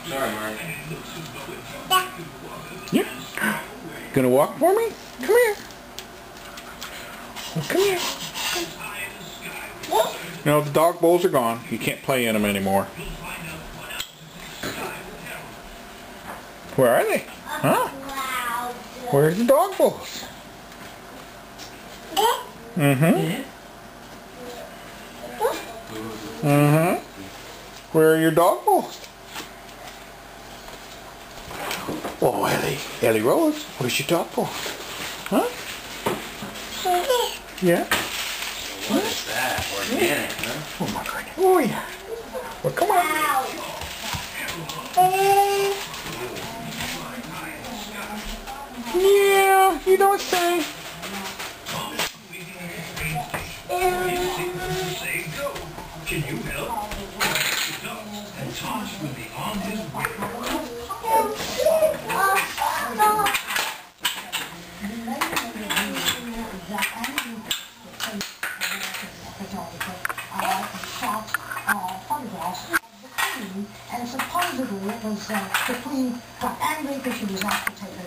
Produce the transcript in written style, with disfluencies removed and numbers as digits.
Sorry, Mark. Yeah. Gonna walk for me? Come here. Come here. No, the dog bowls are gone. You can't play in them anymore. Where are they? Huh? Where's the dog bowls? Mm-hmm. Mm-hmm. Where are your dog bowls? Oh, Ellie Rose, where's your dog bowl? Huh? Yeah? What is that? Organic, huh? Oh my goodness. Oh yeah. Well, come on. Yeah, you don't say. Can you help? And Tosh will be on his way. Photographs of the Queen, and supposedly it was the Queen got angry because she was asked to take her